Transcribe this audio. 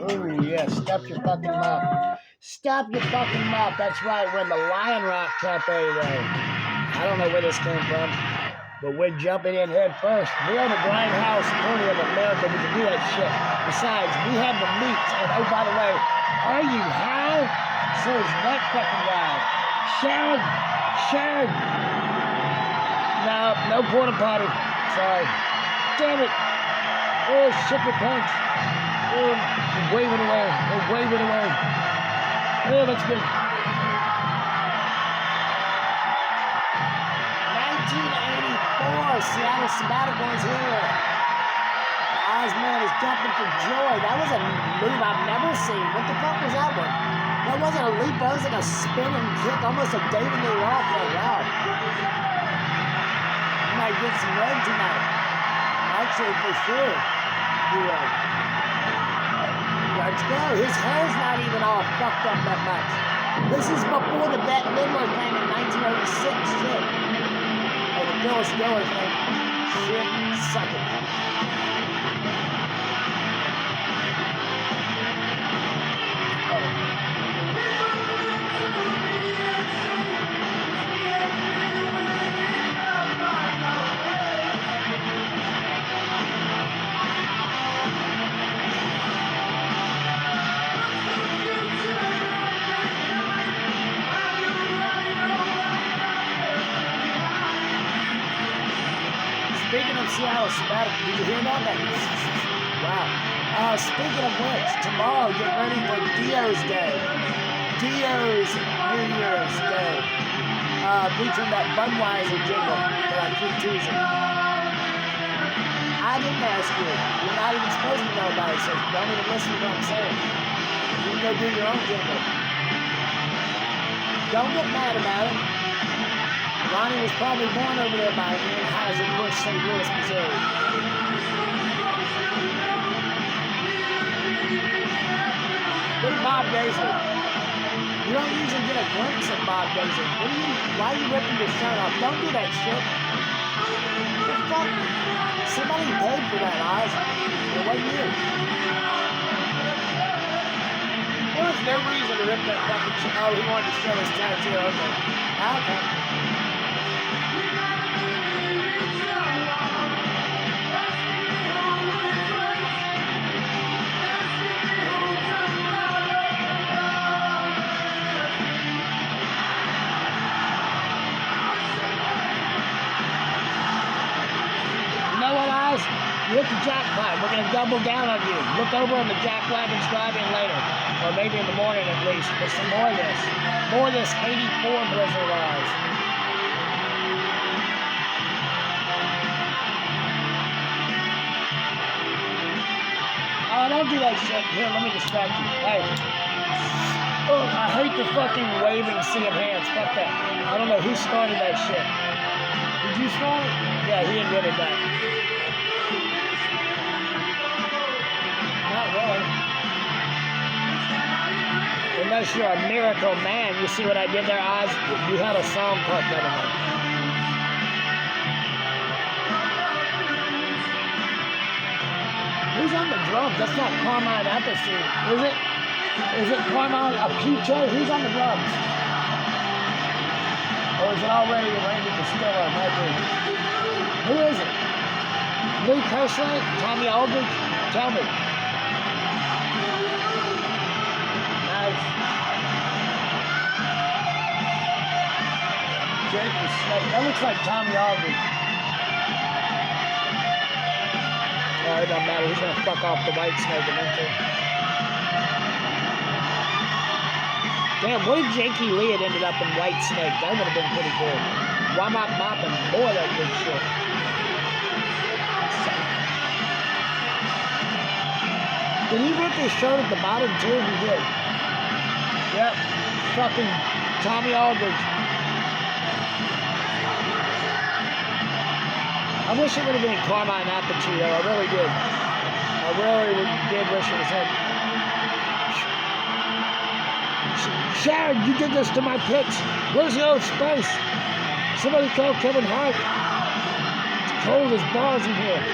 Oh, yeah, stop your fucking mouth. Stop your fucking mouth. That's right, we're in the Lion Rock Cafe today. I don't know where this came from, but we're jumping in head first. We're on the Grindhouse Pony of America. We can do that shit. Besides, we have the meat. And oh, by the way, are you high? So is that fucking guy. Sharon. No porta potty. Sorry. Damn it. Oh, shit your pants. Oh, we're waving away. Oh, that's good. 1984, Seattle Sabbatical is here. Ozman is jumping for joy. That was a move I've never seen. What the fuck was that one? That wasn't a leap, that was like a spinning kick, almost a David Lee Roth. Like, wow. You might get some red tonight. Actually, for sure. Let's go. His hair's not even all fucked up that much. This is before the Bette Midler thing in 1986. Shit. Oh, the Bill Stiller thing. Shit. Suck it. Speaking of Seattle Sabbatical, did you hear about that? Wow. Speaking of which, tomorrow get ready for Dio's Day. Dio's New Year's Day. Featuring that Budweiser jingle that I keep teasing. I didn't ask you. You're not even supposed to know about it, so don't even listen to what I'm saying. You can go do your own jingle. Don't get mad about it. Ronnie was probably born over there by Anheuser-Busch, St. Louis, Missouri. Look at Bob Daisley. You don't usually get a glimpse of Bob Daisley. Why are you ripping your shirt off? Don't do that shit. What the fuck? Somebody paid for that, Oz. And what you? There was no reason to rip that fucking shit. Oh, he wanted to show his tattoo. Okay. You hit the jackpot. We're going to double down on you. Look over on the jack wagons driving later. Or maybe in the morning at least. For some more of this. More of this 84 Blizzard Rise. Oh, don't do that shit. Here, let me distract you. Hey. Oh, I hate the fucking waving sea of hands. Fuck that. I don't know who started that shit. Did you start it? Yeah, he invented that. Not really. Unless you're a miracle man. You see what I did there, Oz? You had a song called Never Mind. Who's on the drums? That's not Carmine Appice, is it? Is it Carmine Appice? Who's on the drums? Or is it already Randy Castillo? Might be. Who is it? Lee Kerslake? Tommy Aldridge? Tell me. Jake the Snake. That looks like Tommy Aldridge. Oh, it doesn't matter. He's going to fuck off the White Snake eventually. Damn, what if Jakey Lee had ended up in White Snake? That would have been pretty cool. Why not mopping more of that good shit? Did he rip his shirt at the bottom too? He did. Yep. Fucking Tommy Aldridge. I wish it would have been Carmine Appice, though. I really did. I really did wish it was him. Sharon, you did this to my pits. Where's the old space? Somebody call Kevin Hart. It's cold as balls in here.